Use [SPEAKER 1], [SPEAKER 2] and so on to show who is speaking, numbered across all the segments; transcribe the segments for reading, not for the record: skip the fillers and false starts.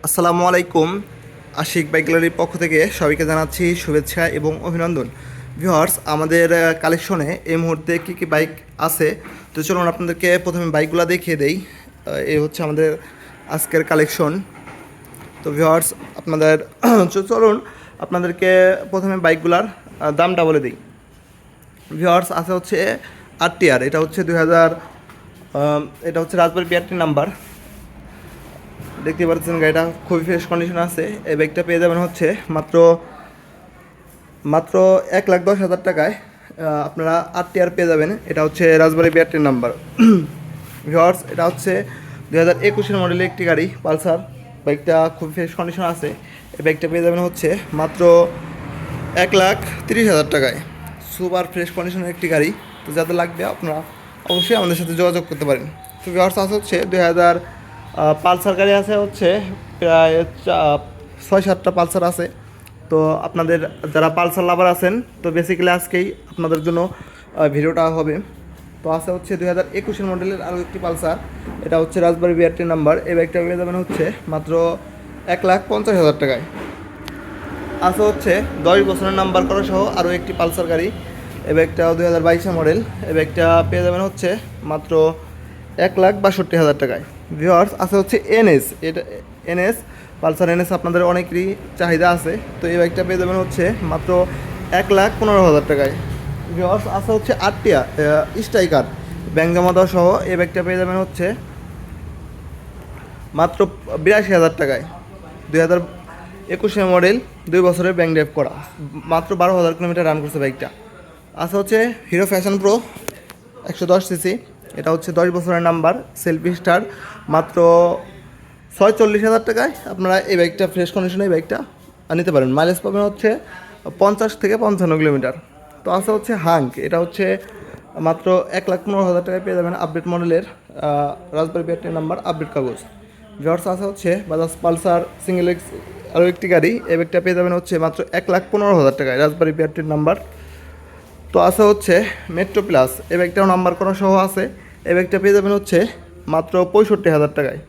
[SPEAKER 1] আসসালামু আলাইকুম। আশিক বাইক গ্যালারির পক্ষ থেকে সবাইকে জানাচ্ছি শুভেচ্ছা এবং অভিনন্দন। ভিউয়ার্স, আমাদের কালেকশনে এই মুহূর্তে কী কী বাইক আছে, তো চলুন আপনাদেরকে প্রথমে বাইকগুলো দেখিয়ে দেই। এই হচ্ছে আমাদের আজকের কালেকশন। তো ভিউয়ার্স, আপনাদের চলুন আপনাদেরকে প্রথমে বাইকগুলার দামটা বলে দিই। ভিউয়ার্স, আছে হচ্ছে আরটিআর, এটা হচ্ছে 2000, এটা হচ্ছে রাজবাড়ী বিআরটি নাম্বার। দেখতে পাচ্ছেন গাড়িটা খুবই ফ্রেশ কন্ডিশন আছে। এই বাইকটা পেয়ে যাবেন হচ্ছে মাত্র মাত্র 1,10,000 টাকায়। আপনারা আরটিআর পেয়ে যাবেন। এটা হচ্ছে রাজবাড়ী বিআরটির নাম্বার। ভিউয়ার্স, এটা হচ্ছে 2021-এর মডেলের একটি গাড়ি পালসার। বাইকটা খুব ফ্রেশ কন্ডিশন আছে। এই বাইকটা পেয়ে যাবেন হচ্ছে মাত্র 1,30,000 টাকায়। সুপার ফ্রেশ কন্ডিশনের একটি গাড়ি। তো যাদের লাগবে আপনারা অবশ্যই আমাদের সাথে যোগাযোগ করতে পারেন। তো ভিউয়ার্স, আছে হচ্ছে 2000 পালসার গাড়ি আছে হচ্ছে প্রায় 6-7টা পালসার আছে। তো আপনাদের যারা পালসার লাভার আছেন, তো বেসিক্যালি আজকেই আপনাদের জন্য ভিডিওটা হবে। তো আছে হচ্ছে 2021-এর মডেলের আরও একটি পালসার। এটা হচ্ছে রাজবাড়ী বিআরটি নাম্বার। এই বাইকটা পেয়ে যাবেন হচ্ছে মাত্র 1,50,000 টাকায়। আছে হচ্ছে 10 বছরের নাম্বার করা সহ আরও একটি পালসার গাড়ি। এই বাইকটা 2022-এর মডেল। এই বাইকটা পেয়ে যাবেন হচ্ছে মাত্র 1,62,000 টাকায়। ভিউয়ার্স, আছে হচ্ছে এনএস। এটা এনএস, পালসার এনএস আপনাদের অনেকেরই চাহিদা আছে। তো এই বাইকটা পেয়ে যাবেন হচ্ছে মাত্র 1,15,000 টাকায়। ভিউয়ার্স, আছে হচ্ছে আরটিআর স্ট্রাইকার, ব্যাংক জমা দেওয়া সহ। এই বাইকটা পেয়ে যাবেন হচ্ছে মাত্র 82,000 টাকায়। 2021-এর মডেল, 2 বছরের ব্যাংক ড্রাইভ করা, মাত্র 12,000 কিলোমিটার রান করছে বাইকটা। আছে হচ্ছে হিরো ফ্যাশন প্রো 110 সিসি। এটা হচ্ছে 10 বছরের নাম্বার, সেলফি স্টার, মাত্র 46,000 টাকায় আপনারা এই বাইকটা ফ্রেশ কন্ডিশনে এই বাইকটা নিতে পারেন। মাইলেজ পাবেন হচ্ছে 50 থেকে 55 কিলোমিটার। তো আছে হচ্ছে হাঙ্ক। এটা হচ্ছে মাত্র 1,15,000 টাকায় পেয়ে যাবেন আপডেট মডেলের রাজবাড়ী বিআরটির নাম্বার, আপডেট কাগজ। ভিউয়ার্স, আছে হচ্ছে বাজাজ পালসার সিঙ্গেল এক্স, আরও একটি গাড়ি। এই বাইকটা পেয়ে যাবেন হচ্ছে মাত্র 1,15,000 টাকায়, রাজবাড়ী বিআরটির নাম্বার। তো আছে হচ্ছে মেট্রো প্লাস। এই বাইকটাও নাম্বার করা সহ আছে। এই বাইকটা পেয়ে যাবেন হচ্ছে মাত্র 65,000 টাকায়।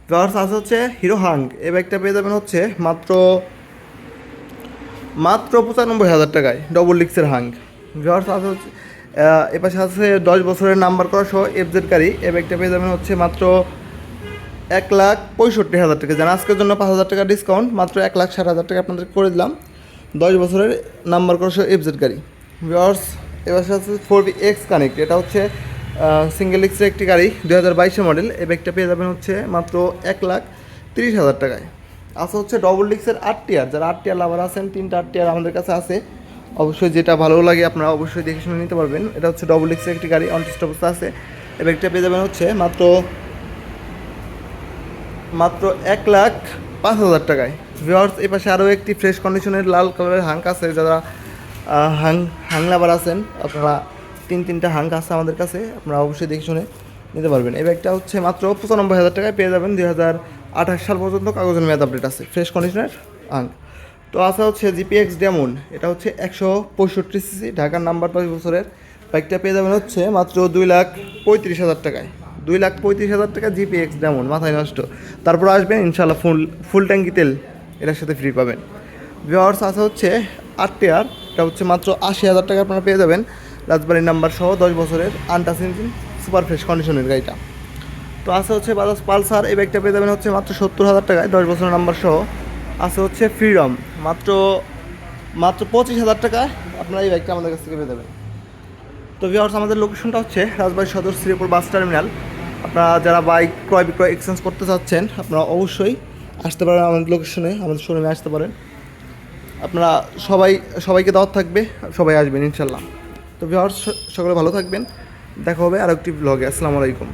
[SPEAKER 1] ভিউয়ার্স, আছে হচ্ছে হিরো হাঙ্ক। এই বাইকটা পেয়ে যাবেন হচ্ছে মাত্র 95,000 টাকায়, ডবল ডিক্সের হাঙ্ক। ভিউয়ার্স, আছে হচ্ছে এপাশে আছে 10 বছরের নাম্বার করা সহ এফজেড গাড়ি। এই বাইকটা পেয়ে যাবেন হচ্ছে মাত্র 1,65,000 টাকা। জানা আজকের জন্য 5,000 টাকা ডিসকাউন্ট, মাত্র 1,60,000 টাকা আপনাদের করে দিলাম। 10 বছরের নাম্বার করা সহ এফজেড গাড়ি। ভিউয়ার্স, এবার আছে 4বি এক্স কানেক্ট। এটা হচ্ছে সিঙ্গেল এক্সের একটি গাড়ি, 2022-এর মডেল। এই বাইকটা পেয়ে যাবেন হচ্ছে মাত্র 1,30,000 টাকায়। আছে হচ্ছে ডবল ডিক্সের আরটিআর। যারা আরটিআর লাভার আছেন, 3টা আরটিআর আমাদের কাছে আছে। অবশ্যই যেটা ভালো লাগে আপনারা অবশ্যই দেখে শুনে নিতে পারবেন। এটা হচ্ছে ডবল ডিক্সের একটি গাড়ি, অনটেস্ট অবস্থা আছে। এই বাইকটা পেয়ে যাবেন হচ্ছে মাত্র 1,05,000 টাকায়। ভিউয়ার্স, এই পাশে আরও একটি ফ্রেশ কন্ডিশনের লাল কালারের হাঙ্ক আছে। যারা হাং লাভার আছেন, আপনারা 3টা হাঙ্ক আছে আমাদের কাছে, আপনারা অবশ্যই দেখে শুনে নিতে পারবেন। এই ব্যাগটা হচ্ছে মাত্র 95,000 টাকায় পেয়ে যাবেন। 2028 সাল পর্যন্ত কাগজের মেয়াদ আপডেট আছে, ফ্রেশ কন্ডিশনের হাঙ্ক। তো আছে হচ্ছে জিপিএক্স ডেমন। এটা হচ্ছে 165 সিসি, ঢাকার নাম্বার, 10 বছরের। বাইকটা পেয়ে যাবেন হচ্ছে মাত্র 2,35,000 টাকায়। 2,35,000 টাকা জিপিএক্স ডেমন, মাথায় নষ্ট। তারপর আসবেন ইনশাল্লাহ ফুল ট্যাঙ্কি তেল এটার সাথে ফ্রি পাবেন। ভিউয়ার্স, আছে হচ্ছে আরটিআর। এটা হচ্ছে মাত্র 80,000 টাকা আপনারা পেয়ে যাবেন, রাজবাড়ির নাম্বার সহ, 10 বছরের আনটাচ ইঞ্জিন, সুপার ফ্রেশ কন্ডিশনের গাড়িটা। তো আছে হচ্ছে বাজাজ পালসার। এই বাইকটা পেয়ে যাবেন হচ্ছে মাত্র 70,000 টাকায়, 10 বছরের নাম্বার সহ। আছে হচ্ছে ফ্রিডম, মাত্র 25,000 টাকায় আপনারা এই বাইকটা আমাদের কাছ থেকে পেয়ে যাবেন। তো ভিউয়ার্স, আমাদের লোকেশনটা হচ্ছে রাজবাড়ী সদর, শ্রীপুর বাস টার্মিনাল। আপনারা যারা বাইক ক্রয় বিক্রয় এক্সচেঞ্জ করতে চাচ্ছেন, আপনারা অবশ্যই আসতে পারেন আমাদের লোকেশনে, আমাদের শোরুমে আসতে পারেন। আপনারা সবাইকে দাওয়াত থাকবে, সবাই আসবেন ইনশাল্লাহ। তো ভিউয়ার্স, সকলে ভালো থাকবেন। দেখা হবে আর একটি ব্লগে। আসসালামু আলাইকুম।